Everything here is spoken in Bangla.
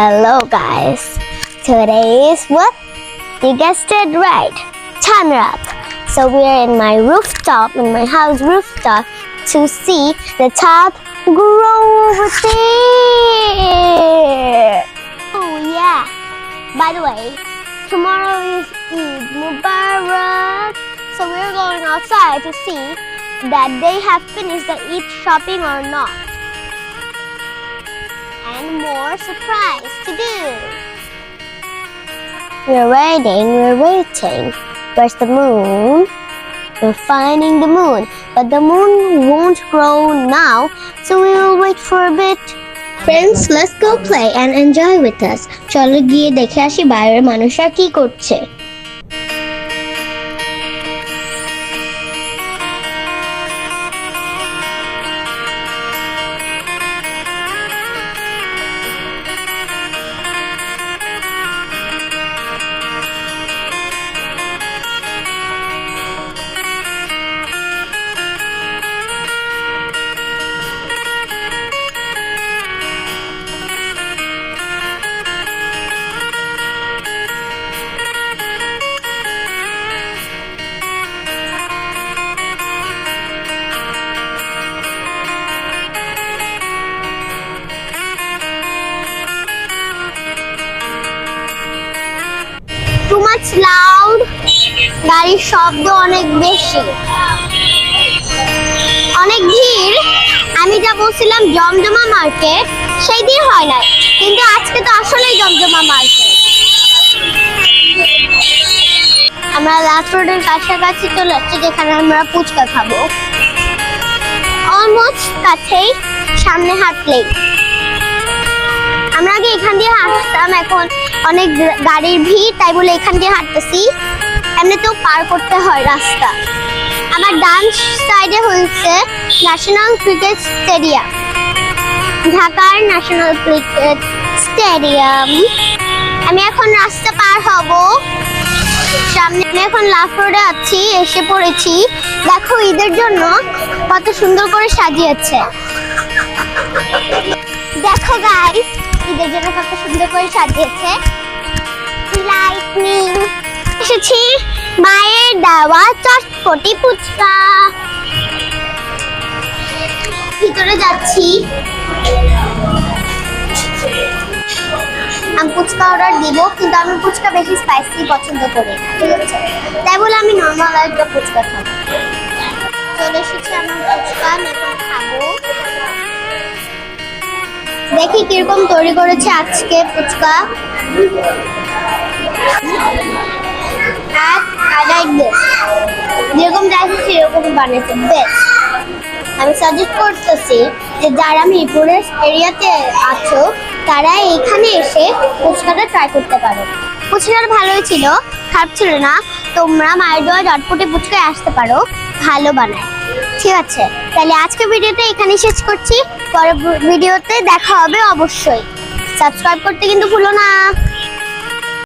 Hello guys, today is what? You guessed it right, Tanrak. So we are in my house rooftop to see the top grow over there. Oh yeah, by the way, tomorrow is Eid Mubarak. So we're going outside to see that they have finished the Eid shopping or not. And more surprise to do. We're waiting. Where's the moon? We're finding the moon, but the moon won't grow now, so we will wait for a bit. Friends, let's go play and enjoy with us. চলো গিয়ে দেখে আসি বাইরের মানুষরা কি করছে। Too much loud, গাড়ির শব্দ অনেক বেশি, অনেক ভিড়। আমি যা বলছিলাম জমজমা মার্কেট, সেই দিন হয় না, কিন্তু আজকে তো আসলেই জমজমা মার্কেট। আমরা লাস্ট রোডের কাছাকাছি চলে আসছি, যেখানে আমরা ফুচকা খাবো। অলমোস্ট কাছেই, সামনে হাঁটলেই। আমরা আগে এখান দিয়ে হাঁটতাম, এখন অনেক গাড়ির ভিড়, তাই বলে এখান দিয়ে হাঁটতেছি। এমনিতেও পার করতে হয় রাস্তা। আমার ডান সাইডে হচ্ছে ন্যাশনাল ক্রিকেট স্টেডিয়াম, ঢাকার ন্যাশনাল ক্রিকেট স্টেডিয়াম। আমি এখন রাস্তা পার হব, সামনে আমি এখন লাফ রোডে আছি, এসে পড়েছি। দেখো ঈদের জন্য কত সুন্দর করে সাজিয়েছে। দেখো গাইস, ঈদের জন্য কত সুন্দর করে সাজিয়েছে। লাইটনিং। এসেছি মায়ের দেওয়া চটপটি ফুচকা। ভিতরে যাচ্ছি, আমি ফুচকা অর্ডার দিব, কিন্তু আমি ফুচকা বেশি স্পাইসি পছন্দ করি না, ঠিক আছে? তাই বলে আমি নর্মাল একটা ফুচকা খাবো। চলে এসেছি আমার ফুচকা, আমি এখন খাবো। দেখি কিরকম তৈরি করেছে আজকে ফুচকা। যেরকম চাইছি সেরকম বানিয়েছে, বেস্ট। আমি সাজেস্ট করতেছি যে যারা মিরপুরের এরিয়াতে আছো, তারা এখানে এসে ফুচকাটা ট্রাই করতে পারো। ফুচকাটা ভালোই ছিল, খারাপ ছিল না। তোমরা মায়ের দেওয়া চটপটি ফুচকায় আসতে পারো, ভালো বানায়। ঠিক আছে, তাহলে আজকে ভিডিওটা এখানে শেষ করছি। পরের ভিডিওতে দেখা হবে অবশ্যই। সাবস্ক্রাইব করতে কিন্তু ভুলো না।